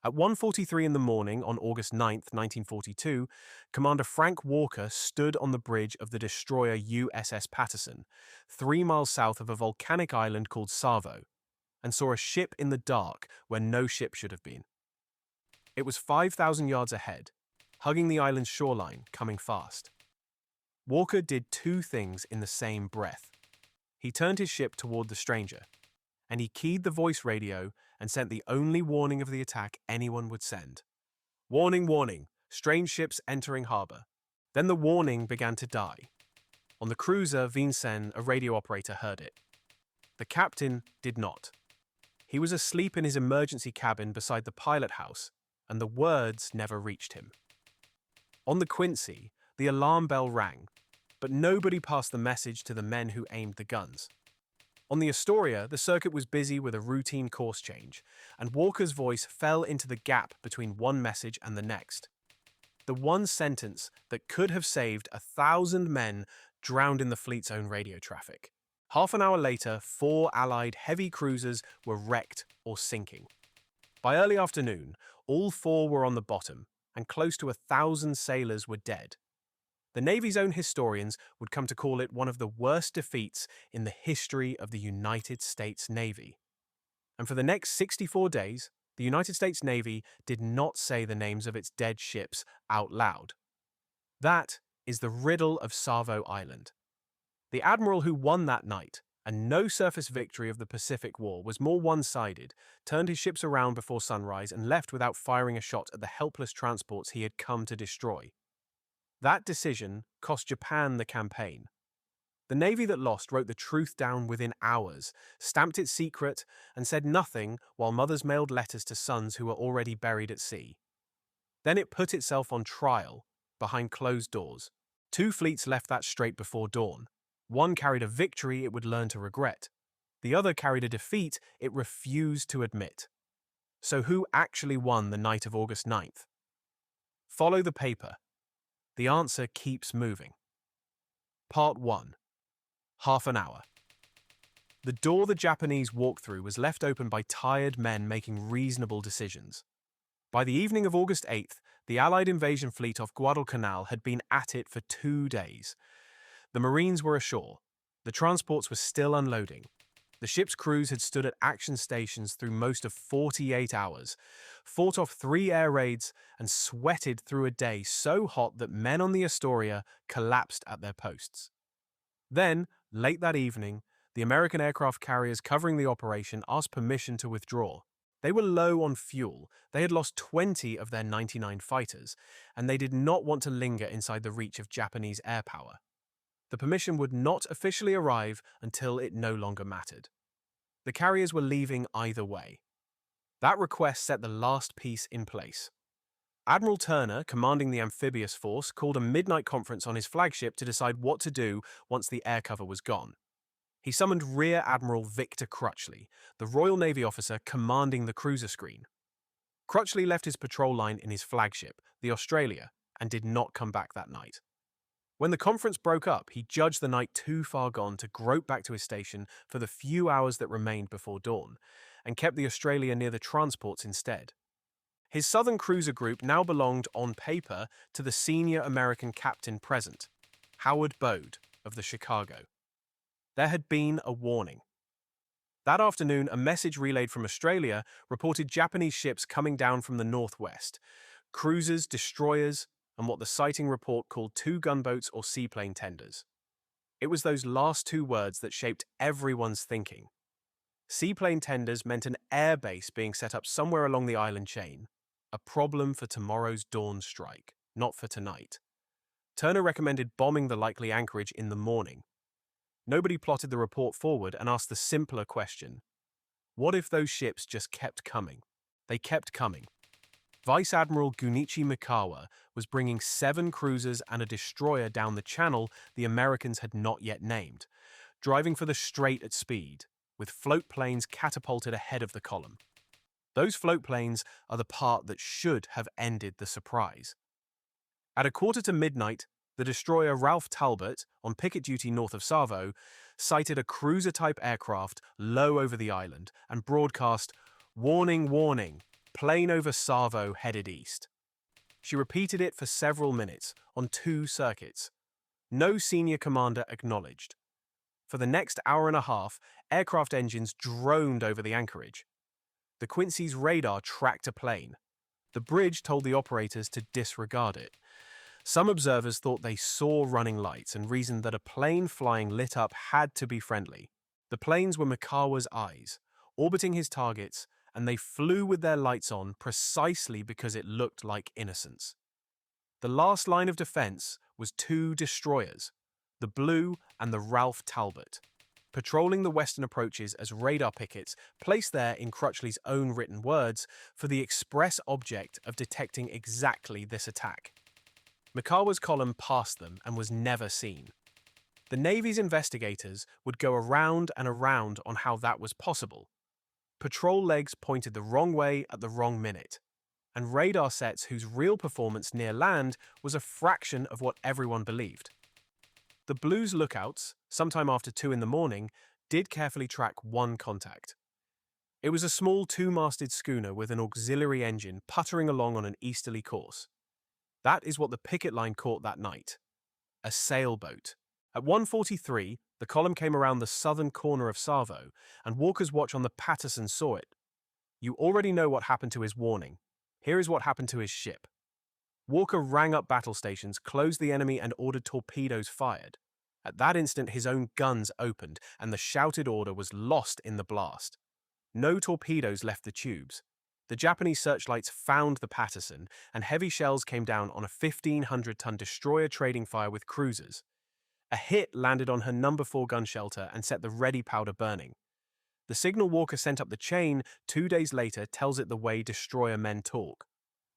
At 1:43 in the morning on August 9, 1942, Commander Frank Walker stood on the bridge of the destroyer USS Patterson, 3 miles south of a volcanic island called Savo, and saw a ship in the dark where no ship should have been. It was 5,000 yards ahead, hugging the island's shoreline, coming fast. Walker did two things in the same breath. He turned his ship toward the stranger, and he keyed the voice radio and sent the only warning of the attack anyone would send. Warning, warning, strange ships entering harbor. Then the warning began to die. On the cruiser Vincennes, a radio operator heard it. The captain did not. He was asleep in his emergency cabin beside the pilot house, and the words never reached him. On the Quincy, the alarm bell rang, but nobody passed the message to the men who aimed the guns. On the Astoria, the circuit was busy with a routine course change, and Walker's voice fell into the gap between one message and the next. The one sentence that could have saved 1,000 men drowned in the fleet's own radio traffic. Half an hour later, 4 Allied heavy cruisers were wrecked or sinking. By early afternoon, all 4 were on the bottom, and close to 1,000 sailors were dead. The Navy's own historians would come to call it one of the worst defeats in the history of the United States Navy. And for the next 64 days, the United States Navy did not say the names of its dead ships out loud. That is the riddle of Savo Island. The admiral who won that night, and no surface victory of the Pacific War, was more one-sided, turned his ships around before sunrise and left without firing a shot at the helpless transports he had come to destroy. That decision cost Japan the campaign. The Navy that lost wrote the truth down within hours, stamped it secret, and said nothing while mothers mailed letters to sons who were already buried at sea. Then it put itself on trial, behind closed doors. 2 fleets left that strait before dawn. One carried a victory it would learn to regret. The other carried a defeat it refused to admit. So who actually won the night of August 9th? Follow the paper. The answer keeps moving. Part 1. Half an hour. The door the Japanese walked through was left open by tired men making reasonable decisions. By the evening of August 8th, the Allied invasion fleet off Guadalcanal had been at it for 2 days. The Marines were ashore. The transports were still unloading. The ship's crews had stood at action stations through most of 48 hours, fought off 3 air raids, and sweated through a day so hot that men on the Astoria collapsed at their posts. Then, late that evening, the American aircraft carriers covering the operation asked permission to withdraw. They were low on fuel. They had lost 20 of their 99 fighters, and they did not want to linger inside the reach of Japanese air power. The permission would not officially arrive until it no longer mattered. The carriers were leaving either way. That request set the last piece in place. Admiral Turner, commanding the amphibious force, called a midnight conference on his flagship to decide what to do once the air cover was gone. He summoned Rear Admiral Victor Crutchley, the Royal Navy officer commanding the cruiser screen. Crutchley left his patrol line in his flagship, the Australia, and did not come back that night. When the conference broke up, he judged the night too far gone to grope back to his station for the few hours that remained before dawn, and kept the Australia near the transports instead. His southern cruiser group now belonged, on paper, to the senior American captain present, Howard Bode of the Chicago. There had been a warning. That afternoon, a message relayed from Australia reported Japanese ships coming down from the northwest, cruisers, destroyers, and what the sighting report called 2 gunboats or seaplane tenders. It was those last 2 words that shaped everyone's thinking. Seaplane tenders meant an air base being set up somewhere along the island chain, a problem for tomorrow's dawn strike, not for tonight. Turner recommended bombing the likely anchorage in the morning. Nobody plotted the report forward and asked the simpler question: what if those ships just kept coming? They kept coming. Vice Admiral Gunichi Mikawa was bringing 7 cruisers and a destroyer down the channel the Americans had not yet named, driving for the strait at speed, with float planes catapulted ahead of the column. Those float planes are the part that should have ended the surprise. At 1:45 a.m, the destroyer Ralph Talbot, on picket duty north of Savo, sighted a cruiser-type aircraft low over the island and broadcast, "Warning, warning, plane over Savo headed east. She repeated it for several minutes, on 2 circuits. No senior commander acknowledged. For the next hour and a half, aircraft engines droned over the anchorage. The Quincy's radar tracked a plane. The bridge told the operators to disregard it. Some observers thought they saw running lights and reasoned that a plane flying lit up had to be friendly. The planes were Mikawa's eyes, orbiting his targets, and they flew with their lights on precisely because it looked like innocence. The last line of defense was 2 destroyers, the Blue and the Ralph Talbot, patrolling the western approaches as radar pickets, placed there in Crutchley's own written words for the express object of detecting exactly this attack. Mikawa's column passed them and was never seen. The Navy's investigators would go around and around on how that was possible. Patrol legs pointed the wrong way at the wrong minute, and radar sets whose real performance near land was a fraction of what everyone believed. The Blue's lookouts, sometime after 2 in the morning, did carefully track one contact. It was a small 2-masted schooner with an auxiliary engine puttering along on an easterly course. That is what the picket line caught that night. A sailboat. At 1:43, the column came around the southern corner of Savo, and Walker's watch on the Patterson saw it. You already know what happened to his warning. Here is what happened to his ship. Walker rang up battle stations, closed the enemy, and ordered torpedoes fired. At that instant, his own guns opened, and the shouted order was lost in the blast. No torpedoes left the tubes. The Japanese searchlights found the Patterson, and heavy shells came down on a 1,500-ton destroyer trading fire with cruisers. A hit landed on her No. 4 gun shelter and set the ready powder burning. The signal Walker sent up the chain 2 days later tells it the way destroyer men talk.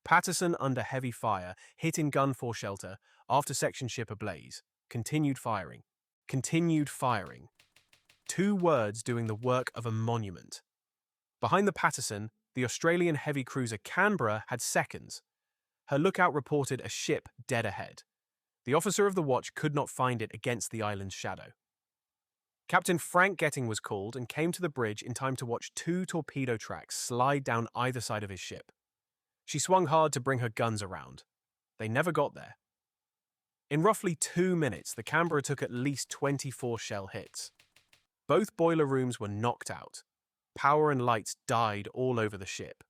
Patterson under heavy fire, hit in gun 4 shelter, after section ship ablaze. Continued firing. Continued firing. 2 words doing the work of a monument. Behind the Patterson, the Australian heavy cruiser Canberra had seconds. Her lookout reported a ship dead ahead. The officer of the watch could not find it against the island's shadow. Captain Frank Getting was called and came to the bridge in time to watch 2 torpedo tracks slide down either side of his ship. She swung hard to bring her guns around. They never got there. In roughly 2 minutes, the Canberra took at least 24 shell hits. Both boiler rooms were knocked out. Power and lights died all over the ship.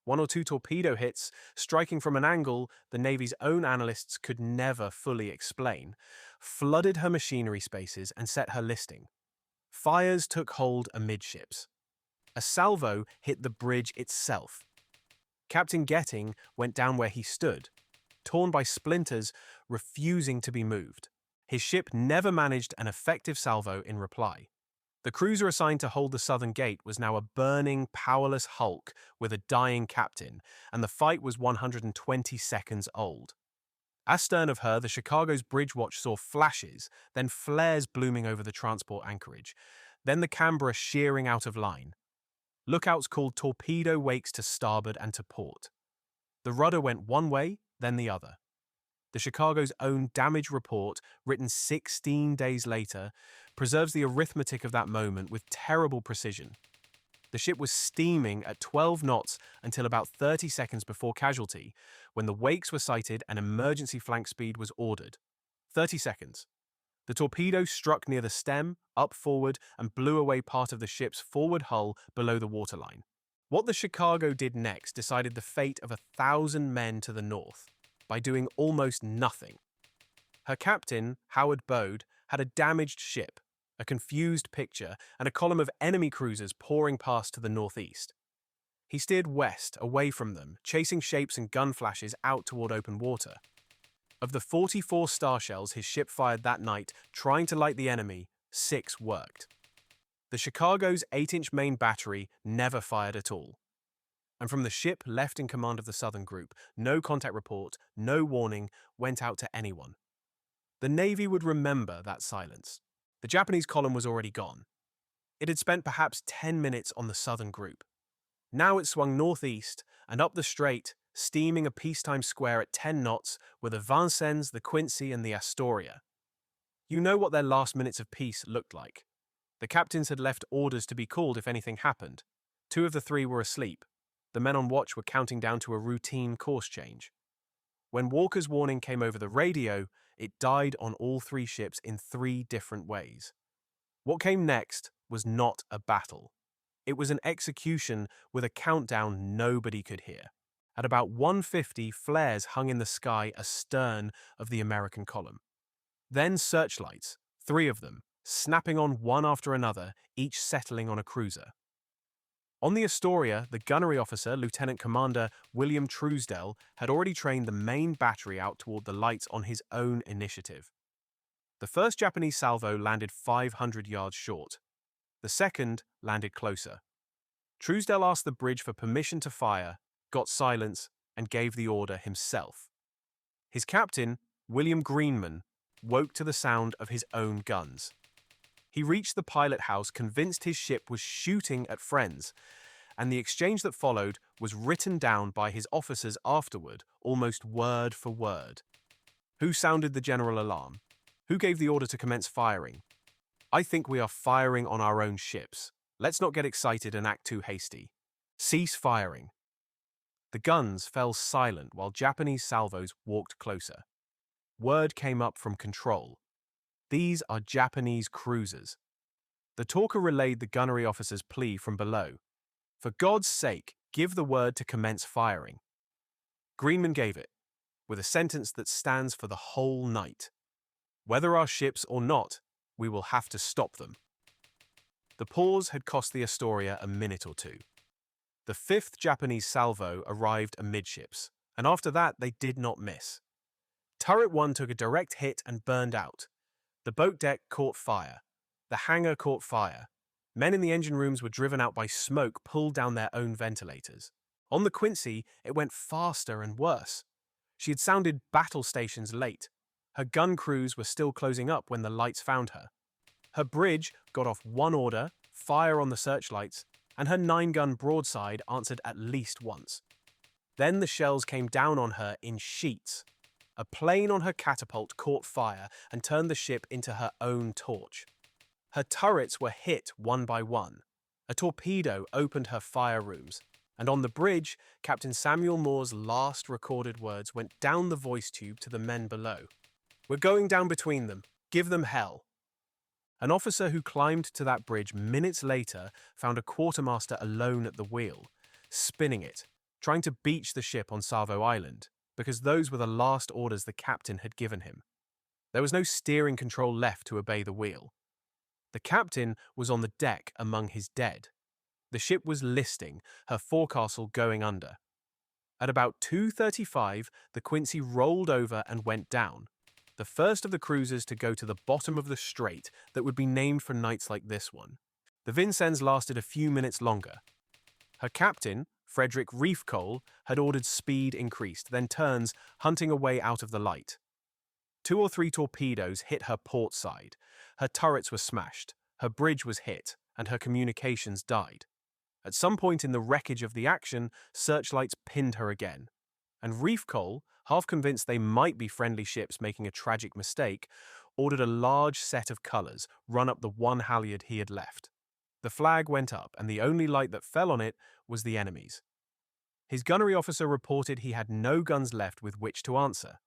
1 or 2 torpedo hits, striking from an angle the Navy's own analysts could never fully explain, flooded her machinery spaces and set her listing. Fires took hold amidships. A salvo hit the bridge itself. Captain Getting went down where he stood, torn by splinters, refusing to be moved. His ship never managed an effective salvo in reply. The cruiser assigned to hold the southern gate was now a burning, powerless hulk with a dying captain, and the fight was 120 seconds old. Astern of her, the Chicago's bridge watch saw flashes, then flares blooming over the transport anchorage, then the Canberra shearing out of line. Lookouts called torpedo wakes to starboard and to port. The rudder went one way, then the other. The Chicago's own damage report, written 16 days later, preserves the arithmetic of that moment with terrible precision. The ship was steaming at 12 knots until about 30 seconds before casualty, when the wakes were sighted and emergency flank speed was ordered. 30 seconds. The torpedo struck near the stem, up forward, and blew away part of the ship's forward hull below the waterline. What the Chicago did next decided the fate of 1,000 men to the north, by doing almost nothing. Her captain, Howard Bode, had a damaged ship, a confused picture, and a column of enemy cruisers pouring past to the northeast. He steered west, away from them, chasing shapes and gun flashes out toward open water. Of the 44 star shells his ship fired that night, trying to light the enemy, 6 worked. The Chicago's 8-inch main battery never fired at all. And from the ship left in command of the Southern Group, no contact report, no warning went out to anyone. The Navy would remember that silence. The Japanese column was already gone. It had spent perhaps 10 minutes on the Southern Group. Now it swung northeast and up the strait, steaming a peacetime square at 10 knots with the Vincennes, the Quincy, and the Astoria. You know what their last minutes of peace looked like. The captains had left orders to be called if anything happened. 2 of the 3 were asleep. The men on watch were counting down to a routine course change. When Walker's warning came over the radio, it died on all three ships in three different ways. What came next was not a battle. It was an execution with a countdown nobody could hear. At about 1:50, flares hung in the sky astern of the American column. Then searchlights, 3 of them, snapping on one after another, each settling on a cruiser. On the Astoria, the gunnery officer, Lieutenant Commander William Truesdell, had already trained the main battery out toward the lights on his own initiative. The first Japanese salvo landed 500 yards short. The second landed closer. Truesdell asked the bridge for permission to fire, got silence, and gave the order himself. His captain, William Greenman, woke to the sound of his own guns. He reached the pilot house convinced his ship was shooting at friends, and the exchange that followed was written down by his officers afterward, almost word for word. Who sounded the general alarm? Who gave the order to commence firing? I think we are firing on our own ships. Let's not get excited and act too hasty. Cease firing. The guns fell silent while Japanese salvos walked closer. Word came up from control. These are Japanese cruisers. The talker relayed the gunnery officer's plea from below. For God's sake, give the word to commence firing. Greenman gave it, with a sentence that stands for the whole night. Whether our ships or not, we will have to stop them. The pause had cost the Astoria a minute or two. The 5th Japanese salvo arrived amidships, and after that they did not miss. Turret 1 took a direct hit and burned out. The boat deck caught fire. The hangar caught fire. Men in the engine rooms were driven out by smoke pulled down their own ventilators. On the Quincy, it went faster and worse. She had sounded battle stations late. Her gun crews were still closing up when the lights found her. Her bridge got off one order, fire on the searchlights, and her 9-gun broadside answered at least once. Then the shells came down on her in sheets. A plane on her catapult caught fire and turned the ship into her own torch. Her turrets were hit one by one. A torpedo opened her fire rooms, and on the bridge, Captain Samuel Moore's last recorded words went down the voice tube to the men below. "We're going down between them. Give them hell." An officer who climbed to that bridge minutes later found a quartermaster alone at the wheel, spinning it, trying to beach the ship on Savo Island, because those were the last orders the captain had given him. There was no steering control left to obey the wheel. The captain was on the deck among his dead. The ship was listing, her forecastle going under. At about 2:35, the Quincy rolled over and went down, the first of the cruisers to go to the bottom of the strait that would be named for nights like this one. The Vincennes lasted a few minutes longer. Her captain, Frederick Reefcoal, had ordered speed increased, then turns, hunting a way out of the light. 2 or 3 torpedoes hit her port side. Her turrets were smashed, her bridge was hit, and her communications died. At some point in the wreckage of the action, searchlights pinned her again. And Reefcoal, half convinced they might be friendly ships making a tragic mistake, ordered a large set of colors run up the one halyard he had left. The flag went up, and the only light that fell on it was the enemy's. His gunnery officer reported he had no guns left with which to answer.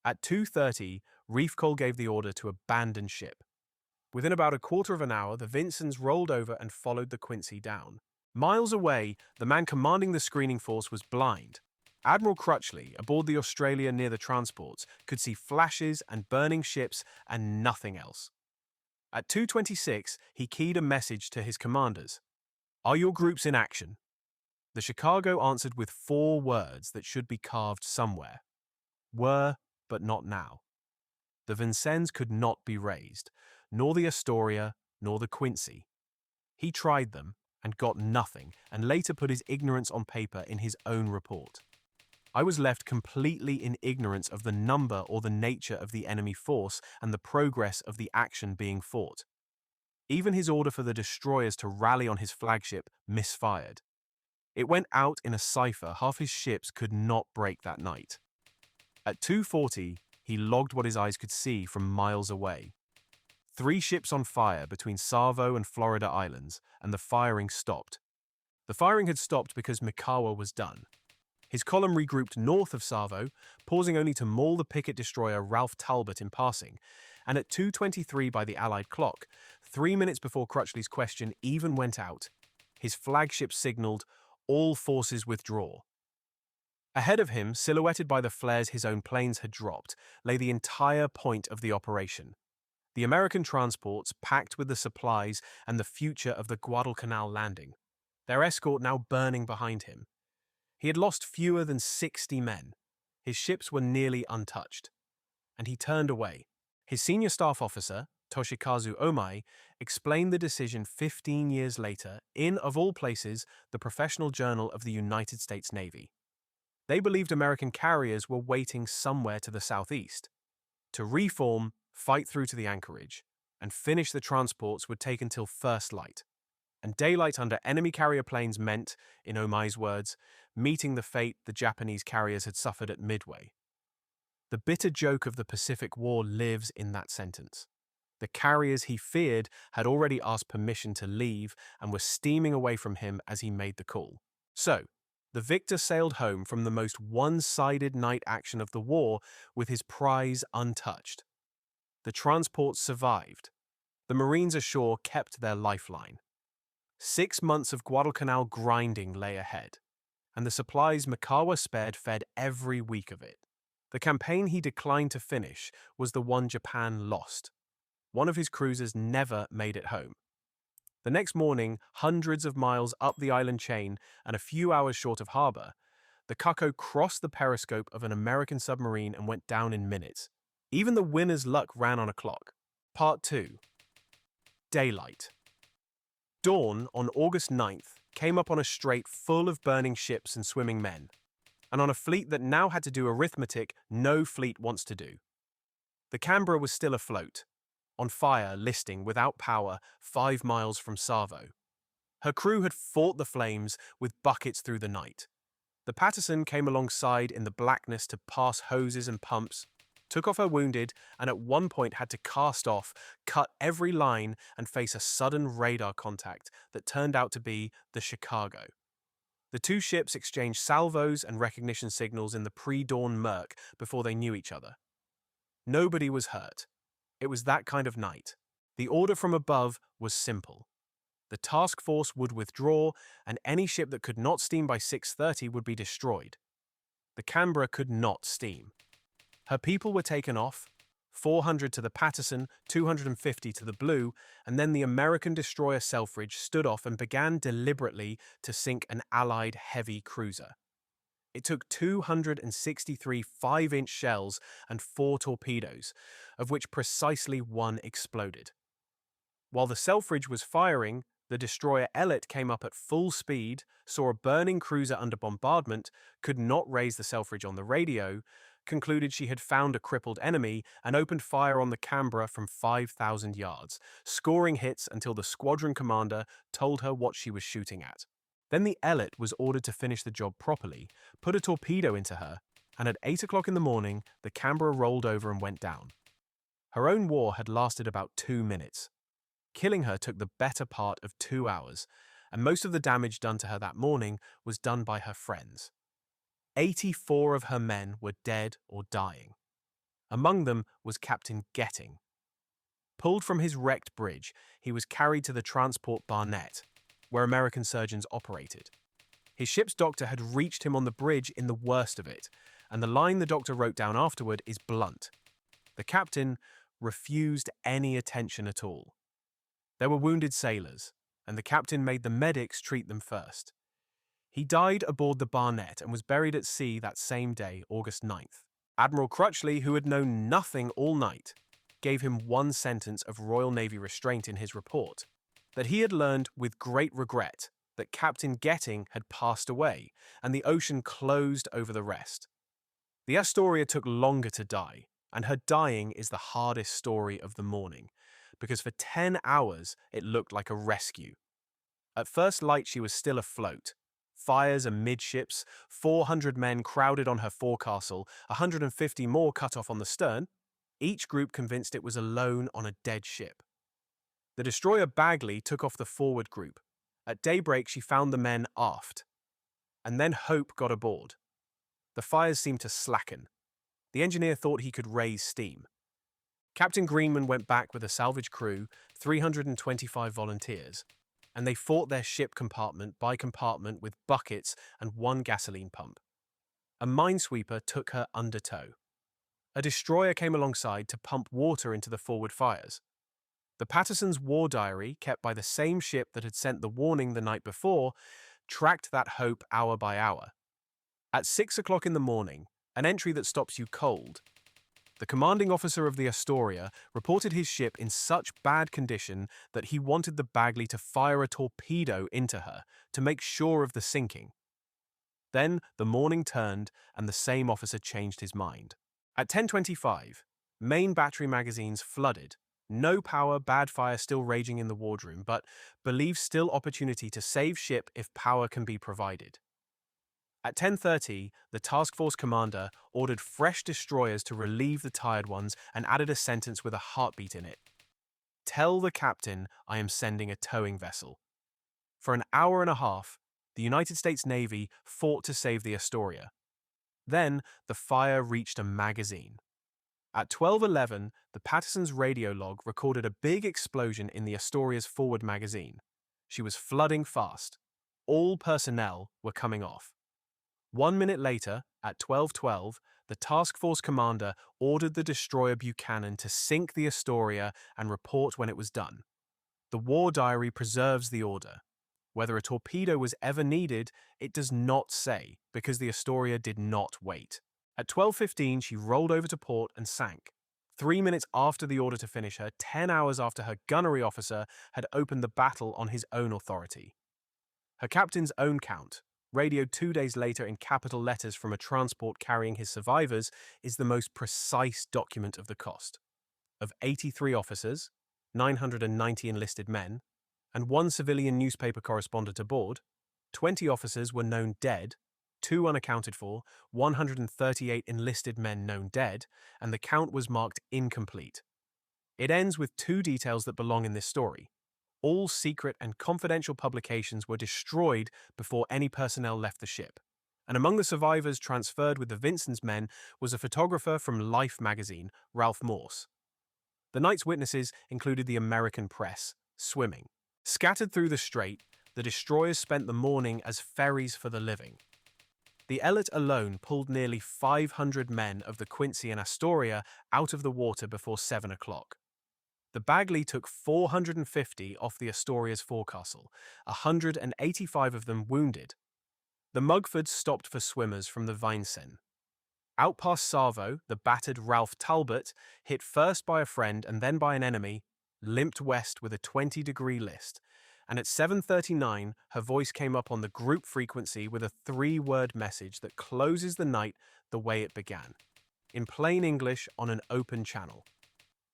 At 2:30, Reefcoal gave the order to abandon ship. Within about a quarter of an hour, the Vincennes rolled over and followed the Quincy down. Miles away, the man commanding the screening force was blind. Admiral Crutchley, aboard the Australia near the transports, could see flashes and burning ships and nothing else. At 2:26, he keyed a message to his commanders. "Are your groups in action?" The Chicago answered with 4 words that should be carved somewhere. Were, but not now. The Vincennes could not be raised, nor the Astoria, nor the Quincy. He tried them and got nothing, and later put his ignorance on paper in his own report. I was left completely in ignorance of the number or the nature of the enemy force and the progress of the action being fought. Even his order for the destroyers to rally on his flagship misfired. It went out in a cipher half his ships could not break that night. At 2:40, he logged what his eyes could see from miles away. 3 ships on fire between Savo and Florida Islands, and the firing stopped. The firing had stopped because Mikawa was done. His column regrouped north of Savo, pausing only to maul the picket destroyer Ralph Talbot in passing, and at 2:23 by the Allied clock, 3 minutes before Crutchley's question even went out, his flagship signaled, "All forces withdraw." Ahead of him, silhouetted by the flares his own planes had dropped, lay the entire point of the operation. The American transports, packed with the supplies and the future of the Guadalcanal landing, their escort now burning behind him. He had lost fewer than 60 men. His ships were nearly untouched. And he turned away. His senior staff officer, Toshikazu Omai, explained the decision 15 years later in, of all places, the Professional Journal of the United States Navy. They believed American carriers were waiting somewhere to the southeast. To reform, fight through to the anchorage, and finish the transports would take until first light. And daylight under enemy carrier planes meant, in Omai's words, meeting the fate the Japanese carriers had suffered at Midway. The bitter joke of the Pacific War lives in that sentence. The carriers he feared had already asked permission to leave and were steaming away from him as he made the call. So, the victor sailed home from the most one-sided night action of the war with his prize untouched. The transports survived. The Marines ashore kept their lifeline. 6 months of Guadalcanal grinding lay ahead, and the supplies Mikawa spared fed every week of it. The campaign he declined to finish was the one Japan lost. One of his cruisers never made it home. The next morning, hundreds of miles up the island chain and a few hours short of harbor, the Kako crossed the periscope of an American submarine and went down in minutes. Even the winner's luck ran on a clock. Part 2. Daylight. Dawn on August 9th came up on a strait full of burning ships and swimming men, and on a fleet that now had to do arithmetic no fleet wants to do. The Canberra was still afloat, on fire, listing without power 5 miles from Savo. Her crew had fought the flames with buckets through the night. The Patterson came alongside in the blackness to pass hoses and pumps, took off her wounded, and at one point had to cast off, cut every line, and face a sudden radar contact that turned out to be the Chicago. The two ships exchanged salvos and recognition signals in the pre-dawn murk before they knew each other. Nobody was hurt. It was that kind of night. The order from above was simple. The task force would withdraw, and any ship that could not steam by 6:30 would be destroyed. The Canberra could not steam. Her people were taken off, 400 to the Patterson, 250 to the Blue, and then the American destroyer Selfridge stood off and began deliberately to sink an Allied heavy cruiser. It took 263 5-inch shells and 4 torpedoes, of which precisely one exploded. While the Selfridge was firing, the destroyer Ellet came up at full speed, saw a burning cruiser under bombardment, could not raise the Selfridge on the radio, concluded she had found a crippled enemy, and opened fire on the Canberra from 5,000 yards, scoring hits until the squadron commander told her what she was shooting at. Then the Ellet was ordered to finish the job properly, put a torpedo into her, and at 8 o'clock in the morning, the Canberra rolled over and went down. Her own war had lasted about 2 minutes. Killing her took the better part of 2 hours, and most of the damage done to her that morning was done by her friends. 84 of her men were dead or dying. Among them was Captain Getting. Pulled from his wrecked bridge, he was carried to the transport Barnett, where American surgeons operated. His ship's doctor had reached him on the bridge in the worst of it, and the line the doctor wrote down afterward is blunt. The captain refused any attention at all. There were wounded sailors, and the captain made the medics treat them first. He died aboard the Barnett and was buried at sea that same day, August 9th. Admiral Crutchley, who had known nothing all night, gave him one sentence of Royal Navy restraint in his report, that he had learned with great regret that Captain Getting had passed away, and the ocean closed over the rest. The Astoria took longer to die, and her dying is the hardest story of the morning, because for 10 hours it looked like a rescue. At first light she was still afloat. Fires amidships, 400 men crowded on her forecastle, 150 more cut off on the stern, each group convinced it was alone on a dead ship. The destroyer Bagley took off the forward group, At daybreak, she found the men aft, and then Hope got aboard. The fires seemed to slacken. The engineer thought he could raise steam. Captain Greenman went back with a salvage crew, 325 volunteers, and they fought their ship compartment by compartment with buckets and one gasoline pump. A minesweeper took her under tow. A destroyer came alongside to pump water into the forward fires. The Patterson's war diary, kept by the same ship that had sent the warning the night before, tracked that hope hour by hour. At 6 o'clock in the morning, an entry that stops you cold. The commanding officer of the Astoria reported his ship in such bad condition that he wanted the Bagley to fire a torpedo into her to make sure of the sinking. Then the morning turned and the same officer changed his mind. At 10:25, main battery magazines flooded. No power, bad fire still raging in the wardroom, but believes still opportunity to save ship if power can be provided. At 10:30, the task force commander ordered fresh destroyers to relieve the tired ones and added a sentence with a heartbeat in it. Tell the captain I am sending a towing vessel. For an hour and a half, the United States Navy fought to save the Astoria. Then, the fire reached a magazine. At 12:11, the Patterson's radio log recorded a big explosion in the Astoria's forward magazine. She was flooding fast. All personnel were coming off. 1 minute later, at 12:12, the task force commander ordered the destroyer Buchanan to sink the Astoria and report when it was done. The war diary preserves the order. Whether a torpedo was ever needed, it does not say, because the Astoria did not wait. At 12:15, she rolled over to port and sank. 3 minutes after the order to finish her, 10 hours after her gunnery officer had opened the battle on his own authority. Her captain's own count, radioed 2 days later in capital letters from a transport carrying his survivors, is the most precise document of the cost. Of 83 officers, 990 enlisted men, and one civilian newspaper correspondent aboard, 20 officers were known dead, 2 unaccounted for, 138 enlisted men known dead, and the count was marked incomplete. It ends with 2 details that belong in this story. All secret and confidential publications were destroyed before any personnel left the ship, and among the survivors transferred with the Vincennes men was a photographer from Life magazine, Ralph Morse. The night's witnesses included the American press, swimming. Scattered through the strait, the destroyers spent the morning as ferries for the living. The Ellet alone pulled nearly 500 men of the Quincy and Astoria out of the water before 7 o'clock. The Bagley took 450 off the Astoria's forecastle, 185 of them wounded. The Mugfords stopped for swimmers from the Vincennes. Out past Savo, the battered Ralph Talbot, hit first by a friend and then by an enemy, limped west with a 20-degree list, and at 7:39 her voice came up on the group frequency with a 3-word message that closes the night the way it began. In plain English on an open channel.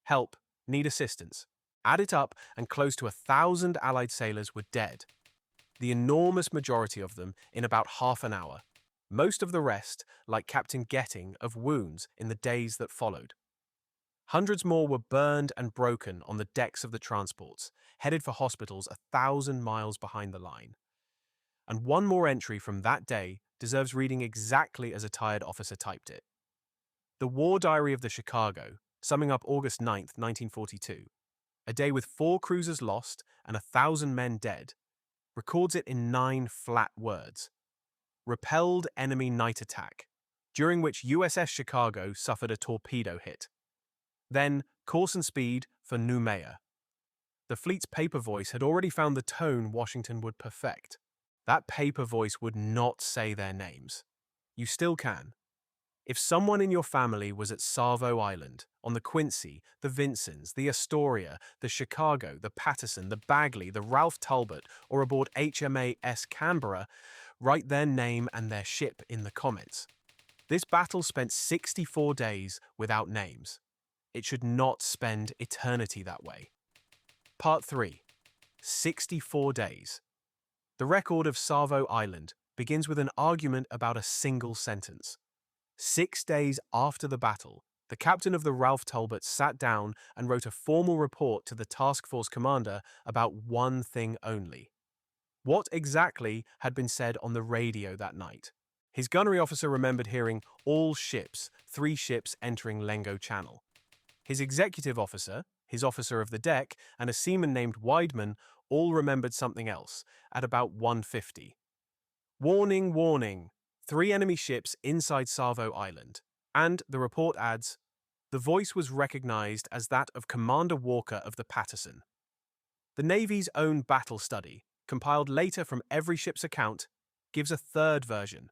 Help, need assistance. Add it up and close to 1,000 Allied sailors were dead. The enormous majority of them in about half an hour. Most of the rest, like Captain Getting, of wounds in the days that followed. Hundreds more were burned and broken on the decks of the transports, headed for hospitals 1,000 miles behind the line. And one more entry from that day deserves reading exactly as a tired officer typed it. The War Diary of the Chicago, summing up August 9th, 1942, a day with 4 cruisers lost and 1,000 men dead, records it in 9 flat words. Repelled enemy night attack, during which USS Chicago suffered a torpedo hit. Then, course and speed for Noumea. The fleet's paper voice had already found the tone Washington would perfect. That paper voice would not say their names. You still can. If someone in your family was at Savo Island, on the Quincy, the Vincennes, the Astoria, the Chicago, the Patterson, the Bagley, the Ralph Talbot, or aboard HMAS Canberra, write their name and their ship in the comments. This battle spent 64 days without names. It should not spend eternity that way. Part 3. 64 days. The record of Savo Island begins with an argument about a single sentence. 6 days after the battle, the captain of the Ralph Talbot sat down and wrote a formal report to the task force commander about one thing only. What exactly had been said on the radio that night? His gunnery officer remembered hearing all ships, 3 ships entering Lengo Channel. His executive officer, his officer of the deck, and a seaman named Wideman all remembered something else at about 1:50. Warning, warning, 3 enemy ships inside Savo Island. And the report adds, the voice was recognized as that of Commander Walker of the Patterson. The Navy's own battle study, compiled later from every ship's account, gives a third version.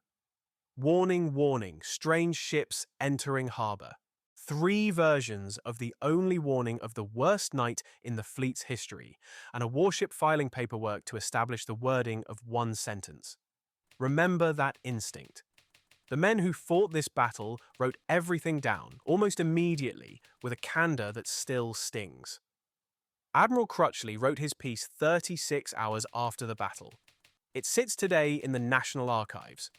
Warning, warning, strange ships entering harbor. 3 versions of the only warning of the worst night in the fleet's history, and a warship filing paperwork to establish the wording of 1 sentence. Remember that instinct. The men who fought this battle wrote everything down, almost immediately, with a candor that still stings. Admiral Crutchley wrote his piece 36 hours after the battle. It sits today in the National Archives.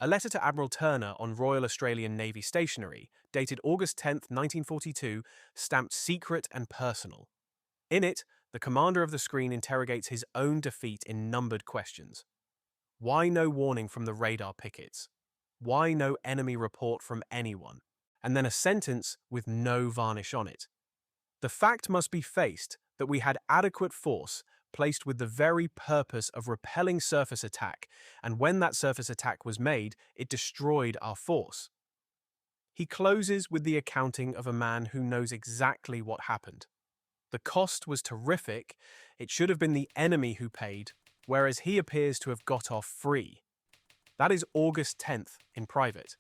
A letter to Admiral Turner on Royal Australian Navy stationery, dated August 10, 1942, stamped secret and personal. In it, the commander of the screen interrogates his own defeat in numbered questions. Why no warning from the radar pickets? Why no enemy report from anyone? And then a sentence with no varnish on it. The fact must be faced that we had adequate force placed with the very purpose of repelling surface attack, and when that surface attack was made, it destroyed our force. He closes with the accounting of a man who knows exactly what happened. The cost was terrific. It should have been the enemy who paid, whereas he appears to have got off free. That is August 10th in private.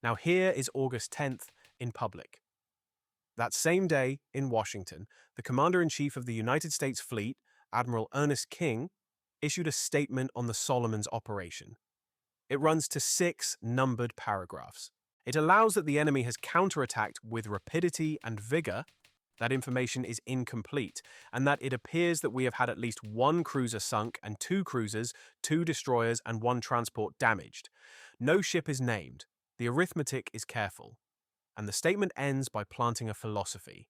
Now here is August 10th in public. That same day, in Washington, the Commander-in-Chief of the United States Fleet, Admiral Ernest King, issued a statement on the Solomons operation. It runs to 6 numbered paragraphs. It allows that the enemy has counterattacked with rapidity and vigor. That information is incomplete, and that it appears that we have had at least 1 cruiser sunk and 2 cruisers, 2 destroyers, and 1 transport damaged. No ship is named. The arithmetic is careful. And the statement ends by planting a philosophy.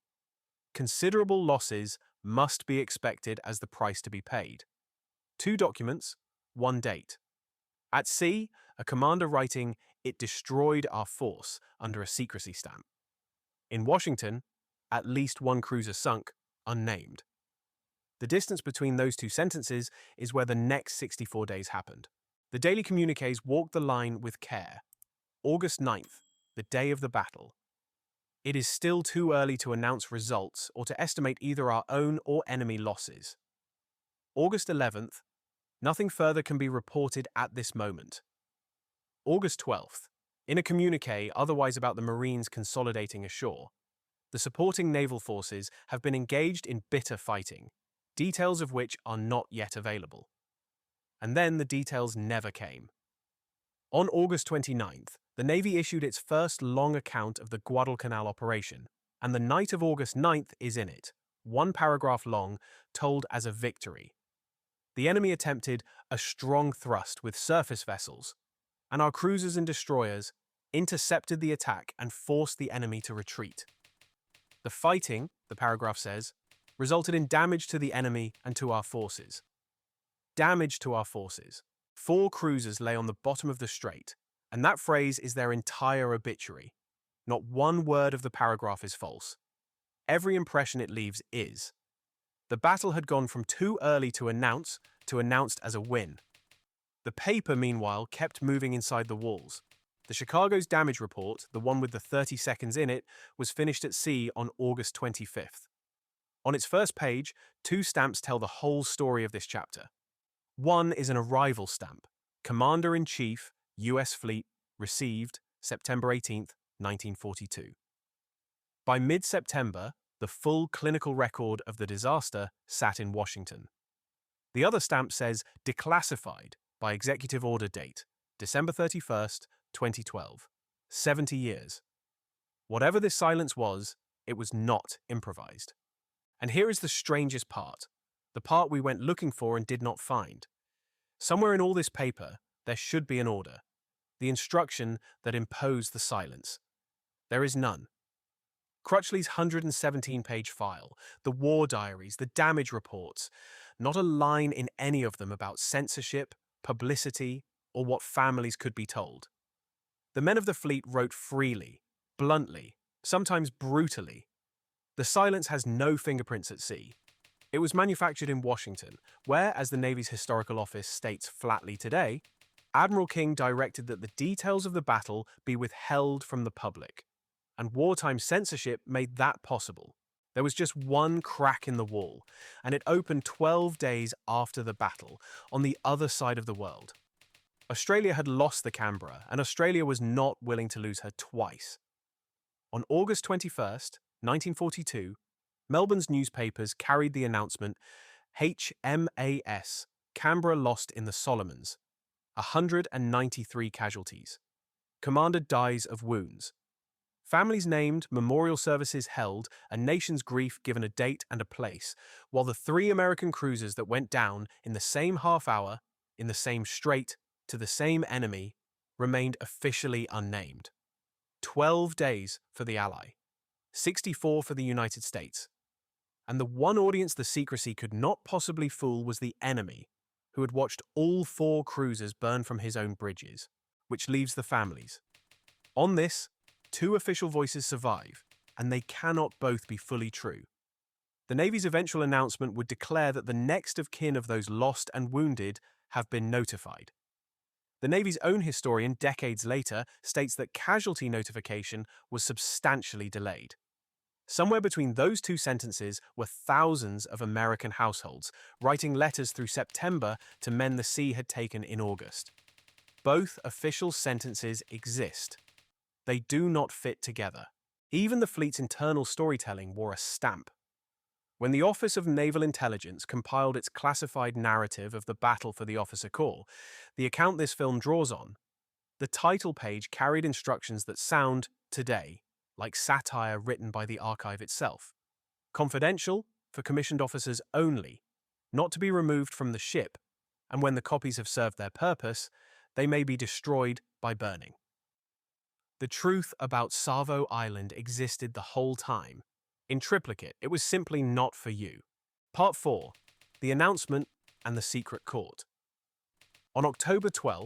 Considerable losses must be expected as the price to be paid. 2 documents, 1 date. At sea, a commander writing, "It destroyed our force," under a secrecy stamp. In Washington, at least 1 cruiser sunk, unnamed. The distance between those 2 sentences is where the next 64 days happened. The daily communiques walked the line with care. August 9th, the day of the battle. It is still too early to announce results or to estimate either our own or enemy losses. August 11th, nothing further can be reported at this moment. August 12th, in a communique otherwise about the Marines consolidating ashore, the supporting naval forces have been engaged in bitter fighting, details of which are not yet available. And then the details never came. On August 29th, the Navy issued its first long account of the Guadalcanal operation, and the night of August 9th is in it, 1 paragraph long, told as a victory. The enemy attempted a strong thrust with surface vessels, and our cruisers and destroyers intercepted the attack and forced the enemy to retreat. The fighting, the paragraph says, resulted in damage to the enemy and to our forces. Damage to our forces. 4 cruisers lay on the bottom of the strait, and that phrase is their entire obituary. Not 1 word of the paragraph is false. Every impression it leaves is. The battle had gone from too early to announce to announced as a win. The paper, meanwhile, kept moving inside the walls. The Chicago's damage report, the one with the 30 seconds in it, was finished at sea on August 25th. On its first page, 2 stamps tell the whole story of this chapter. One is an arrival stamp, Commander-in-Chief, U.S. Fleet, received September 18, 1942. By mid-September, the full clinical record of the disaster sat in Washington. The other stamp says declassified by executive order date, December 31st, 2012. 70 years. Whatever this silence was, it was not improvised. And here is the strangest part, the part we went looking for and did not find. Somewhere in all this paper, there should be an order, the instruction that imposed the silence. There is none. Crutchley's 117-page file, the war diaries, the damage reports, not a line in any of them about censorship, publicity, or what families could be told. The men of the fleet wrote freely, bluntly, sometimes brutally. The silence has no fingerprints at sea. It was manufactured in Washington, where, as the Navy's Historical Office states flatly today, Admiral King directed that the details of the battle be withheld from the public, and wartime censorship made that possible. There was just one crack in the wall, and it opened 12 days after the battle, on the other side of the world. Australia had lost the Canberra, and Australia was not willing to lose her twice. On August 21st, 1942, Melbourne's newspapers carried the announcement, HMAS Canberra lost in the Solomons, 193 casualties. Commander dies of wounds. Families named, memorial services held, a nation's grief given a date and a place, while the 3 American cruisers that went down in the same half hour, in the same strait, to the same enemy, remained officially unnamed. 12 days for the Ally, 64 for the United States. And the one audience the secrecy could not possibly fool was the enemy, who had watched all 4 cruisers burn from his own bridges, which leaves the families. On this, 2 official voices survive, and they cannot both be fully true. The Navy's eventual announcement would declare that the next of kin of those lost and wounded have been notified. The Navy's own historian, decades later, states that casualty notification was substantially delayed. Somewhere between those 2 sentences were thousands of American households writing letters through September to men the sea had taken in August. Both official sentences exist. They do not fit together. Even the fleet's internal storytelling wore a stamp. When the Office of Naval Intelligence compiled its classified narrative of the Battle for the Officer Corps, the account this film draws on, the title page carried instructions that sound, today, like satire written by the archive itself. Confidential, for commissioned officers only, not to be removed from the ship, and when the copies have served their purpose, they may be destroyed by burning. The truth about Savo Island existed the whole time. In triplicate, it was simply not for you. Part 4. The Announcement and the Secret Court. On October 12,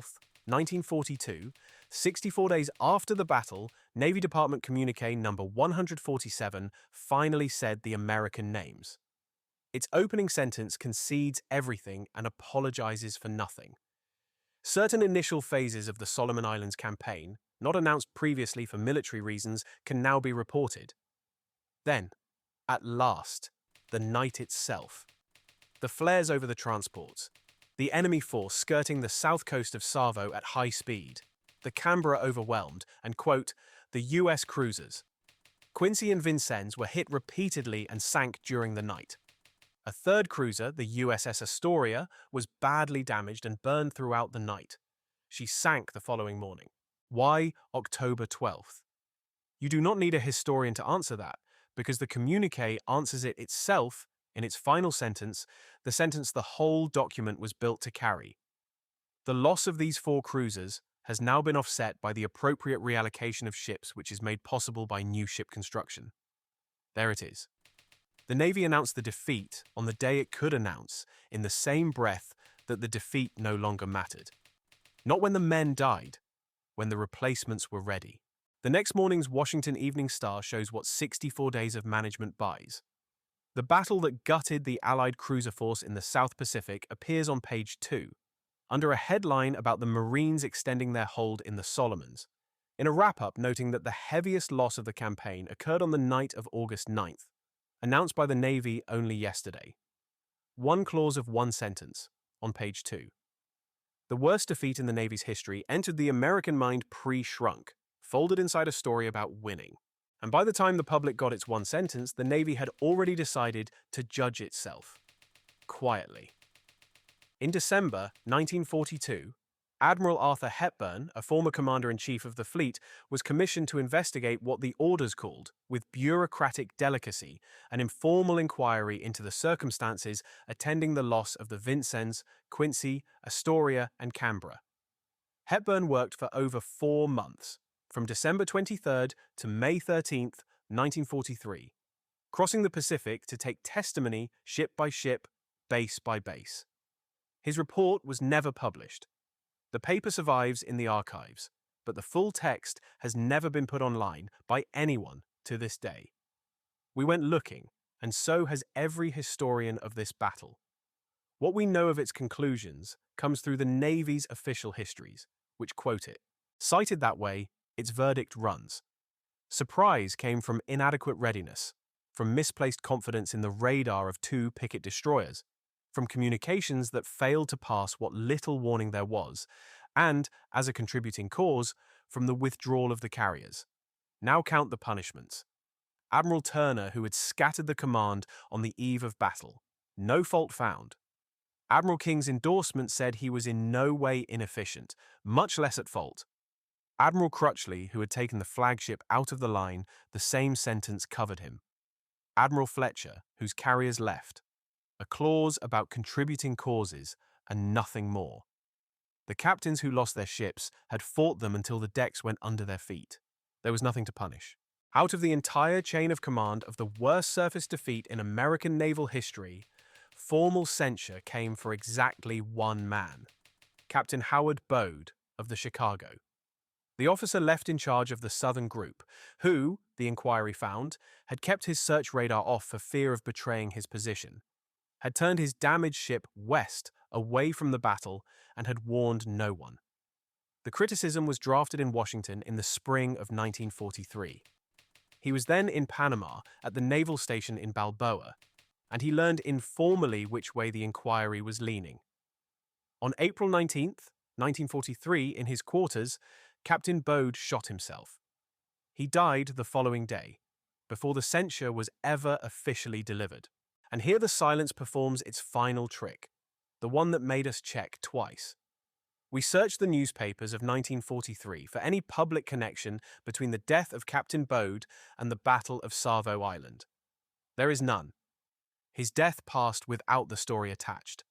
1942, 64 days after the battle, Navy Department Communique number 147 finally said the American names. Its opening sentence concedes everything and apologizes for nothing. Certain initial phases of the Solomon Islands campaign, not announced previously for military reasons, can now be reported. Then, at last, the night itself. The flares over the transports. The enemy force skirting the south coast of Savo at high speed. The Canberra overwhelmed, and, quote, the US cruisers. Quincy and Vincennes were hit repeatedly and sank during the night. A third cruiser, the USS Astoria, was badly damaged and burned throughout the night. She sank the following morning. Why October 12th? You do not need a historian to answer that, because the communique answers it itself in its final sentence, the sentence the whole document was built to carry. The loss of these 4 cruisers has now been offset by the appropriate reallocation of ships, which is made possible by new ship construction. There it is. The Navy announced the defeat on the day it could announce, in the same breath that the defeat no longer mattered. Not when the men died, when the replacements were ready. The next morning's Washington Evening Star shows what 64 days of management buys. The battle that gutted the Allied cruiser force in the South Pacific appears on page 2, under a headline about the Marines extending their hold in the Solomons, in a wrap-up noting that the heaviest loss of the campaign occurred on the night of August 9th, announced by the Navy only yesterday. One clause of one sentence, on page 2. The worst defeat in the Navy's history entered the American mind pre-shrunk, folded inside a story about winning. And by the time the public got its one sentence, the Navy had already decided to judge itself. Quietly. In December 1942, Admiral Arthur Hepburn, a former commander-in-chief of the fleet, was commissioned to investigate what the orders called, with bureaucratic delicacy, an informal inquiry into the circumstances attending the loss of the Vincennes, Quincy, Astoria, and Canberra. Hepburn worked for over 4 months, from December 23rd to May 13th, 1943, crossing the Pacific to take testimony ship by ship, base by base. His report was never published. The paper survives in the archives, but the full text has never been put online by anyone to this day. We went looking, and so has every historian of this battle. What we know of its conclusions comes through the Navy's official histories, which quote it. Cited that way, its verdict runs. Surprise came from inadequate readiness, from misplaced confidence in the radar of two picket destroyers, from communications that failed to pass what little warning there was, and, as a contributing cause, from the withdrawal of the carriers. Now count the punishments. Admiral Turner, who had scattered the command on the eve of battle. No fault found. Admiral King's endorsement said he was in no way inefficient, much less at fault. Admiral Crutchley, who had taken the flagship out of the line, the same sentence covered him. Admiral Fletcher, whose carriers left. A clause about contributing causes and nothing more. The captains who lost their ships had fought them until the decks went under their feet. There was nothing to punish. Out of the entire chain of command of the worst surface defeat in American naval history, formal censure came for exactly one man, Captain Howard Bode of the Chicago. The officer left in charge of the Southern Group, who, the inquiry found, had kept his search radar off for fear of betraying his position, had turned his damaged ship west away from the battle, and had warned no one. The criticism was drafted in Washington in the spring of 1943. He was then in Panama at the naval station in Balboa, and he learned informally which way the inquiry was leaning. On April 19, 1943, in his quarters, Captain Bode shot himself. He died the following day, before the censure was ever officially delivered. And here the silence performs its final trick, the one that made us check twice. We searched the newspapers of 1943 for any public connection between the death of Captain Bode and the Battle of Savo Island. There is none. His death passed without the story attached.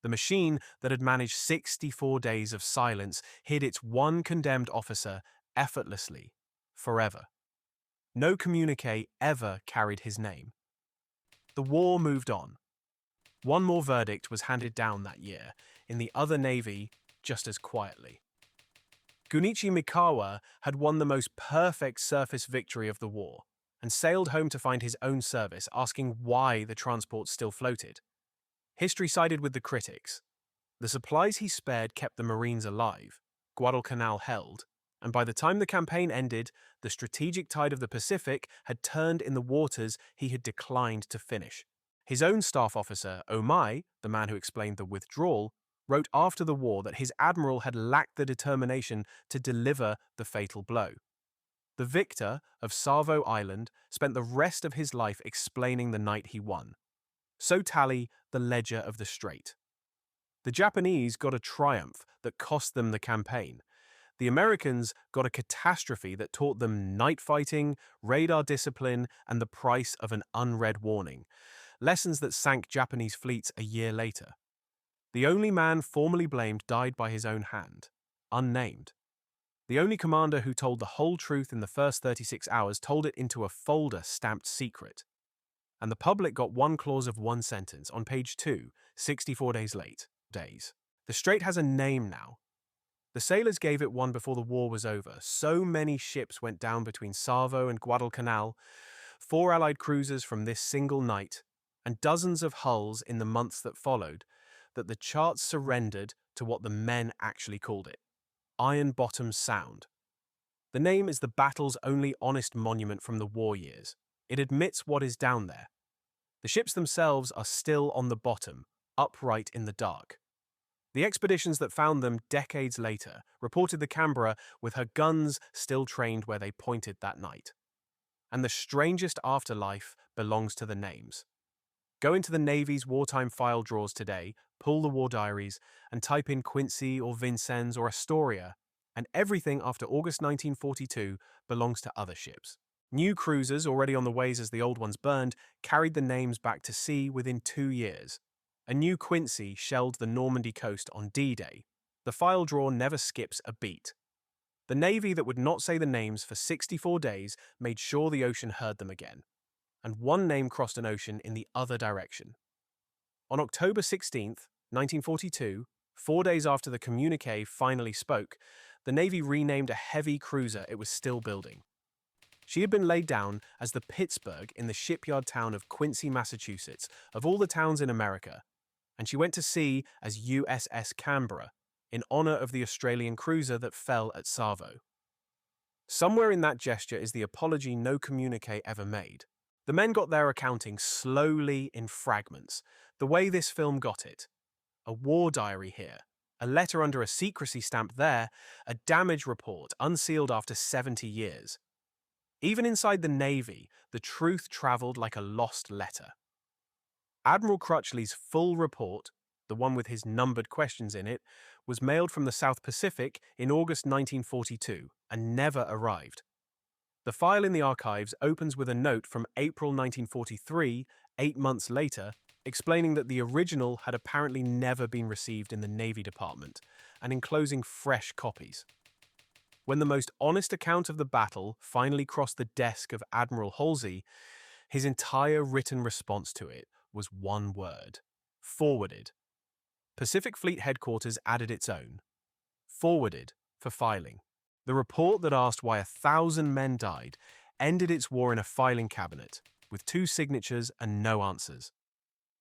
The machine that had managed 64 days of silence hid its one condemned officer effortlessly, forever. No communique ever carried his name. The war moved on. One more verdict was handed down that year, in the other navy, just as quietly. Gunichi Mikawa had won the most perfect surface victory of the war, and sailed home to find his own service, asking why the transport still floated. History sided with the critics. The supplies he spared kept the Marines alive, Guadalcanal held, and by the time the campaign ended, the strategic tide of the Pacific had turned in the waters he had declined to finish. His own staff officer, Omai, the man who explained the withdrawal, wrote after the war that his admiral had lacked the determination to deliver the fatal blow. The victor of Savo Island spent the rest of his life explaining the night he won. So tally the ledger of the strait. The Japanese got a triumph that cost them the campaign. The Americans got a catastrophe that taught them night fighting, radar discipline, and the price of an unread warning, lessons that sank Japanese fleets a year later. The only man formally blamed died by his own hand, unnamed. The only commander who told the whole truth in the first 36 hours told it into a folder stamped secret. And the public got one clause of one sentence on page 2, 64 days late. The strait has a name now. The sailors gave it one before the war was over. So many ships went down between Savo and Guadalcanal, 4 Allied cruisers from this single night, and dozens of hulls in the months that followed, that the charts surrendered to what the men actually called it: Iron Bottom Sound. The name is the battle's only honest monument from the war years. It admits what is down there. The ships themselves are still on the bottom, upright in the dark. The expeditions that found them decades later reported the Canberra with her guns still trained where they pointed that night. And the strangest afterlife belongs to the names. Go into the Navy's wartime file drawers today, pull the war diaries, and type in Quincy or Vincennes or Astoria, and everything after August 1942 belongs to other ships. New cruisers, already on the ways as the old ones burned, carried the names back to sea within 2 years. A new Quincy shelled the Normandy coast on D-Day. The file drawer never skips a beat. The Navy that would not say the names for 64 days made sure the ocean heard them again. And one name crossed an ocean in the other direction. On October 16th, 1942, 4 days after the communique finally spoke, the Navy renamed a heavy cruiser it was still building. She had been laid down as the Pittsburgh in the shipyard town of Quincy, Massachusetts, of all the towns in America, and she went to sea as USS Canberra, in honor of the Australian cruiser that fell at Savo. Somewhere in that gesture is the apology no communique ever made. The men got their accounting slowly in fragments, the way this film got it. A war diary here, a letter under a secrecy stamp there, a damage report unsealed after 70 years. Even inside the Navy, the truth travelled like a lost letter. Admiral Crutchley's full report, the one with his numbered questions in it, was mailed from the South Pacific in August 1942 and never arrived. The file in the archives opens with a note from April 1943, 8 months later, explaining that the original had apparently never been received in the Navy Department, and enclosing fresh copies. When the most honest account of the battle finally crossed the desk of Admiral Halsey, his entire written response to it was one word: forwarded. Pacific Fleet Headquarters added its own: forwarded for filing. The report that asked why 1,000 men died ended its war in a filing cabinet, with 2 signatures and no answers.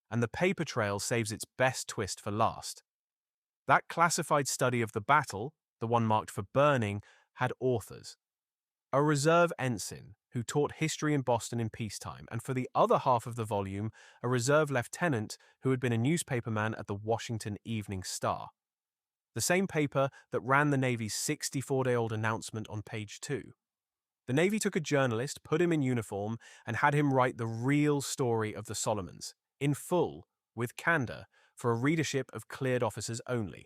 And the paper trail saves its best twist for last. That classified study of the battle, the one marked for burning, had authors. A reserve ensign who taught history in Boston in peacetime, and for the other half of the volume, a reserve lieutenant who had been a newspaperman at the Washington Evening Star. The same paper that ran the Navy's 64-day-old announcement on page 2. The Navy took a journalist, put him in uniform, and had him write the real story of the Solomons, in full, with candor, for a readership of cleared officers only.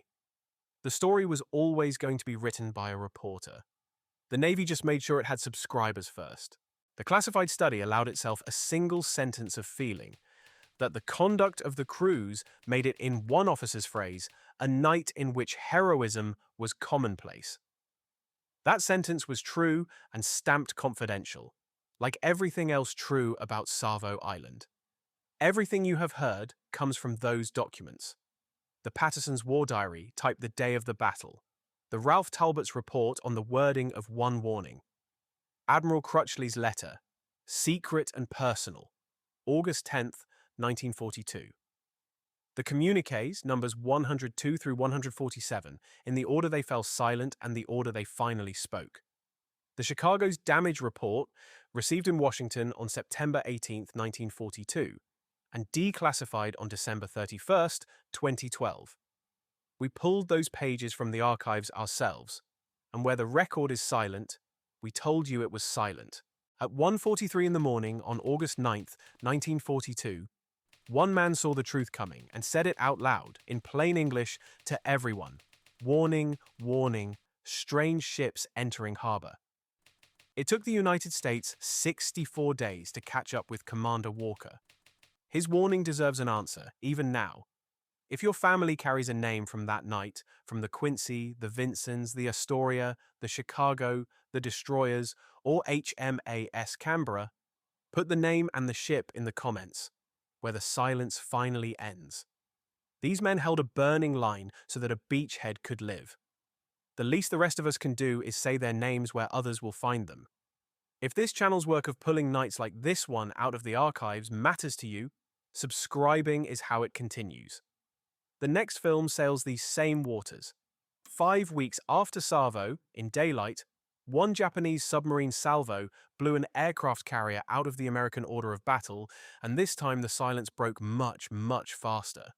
The story was always going to be written by a reporter. The Navy just made sure it had subscribers first. The classified study allowed itself a single sentence of feeling: that the conduct of the cruise made it, in one officer's phrase, a night in which heroism was commonplace. That sentence was true and stamped confidential, like everything else true about Savo Island. Everything you have heard comes from those documents. The Patterson's war diary typed the day of the battle, the Ralph Talbot's report on the wording of one warning, Admiral Crutchley's letter, secret and personal, August 10th, 1942. The communiques, numbers 102 through 147, in the order they fell silent and the order they finally spoke. The Chicago's damage report, received in Washington on September 18th, 1942, and declassified on December 31st, 2012. We pulled those pages from the archives ourselves, and where the record is silent, we told you it was silent. At 1:43 in the morning on August 9th, 1942, one man saw the truth coming and said it out loud, in plain English, to everyone: warning, warning, strange ships entering harbor. It took the United States 64 days to catch up with Commander Walker. His warning deserves an answer, even now. If your family carries a name from that night, from the Quincy, the Vincennes, the Astoria, the Chicago, the Destroyers, or HMAS Canberra, put the name and the ship in the comments, where the silence finally ends. These men held a burning line so that a beachhead could live. The least the rest of us can do is say their names where others will find them. If this channel's work of pulling nights like this one out of the archives matters to you, subscribing is how it continues. The next film sails these same waters. 5 weeks after Savo, in daylight, one Japanese submarine salvo blew an aircraft carrier out of the American order of battle, and this time the silence broke much, much faster.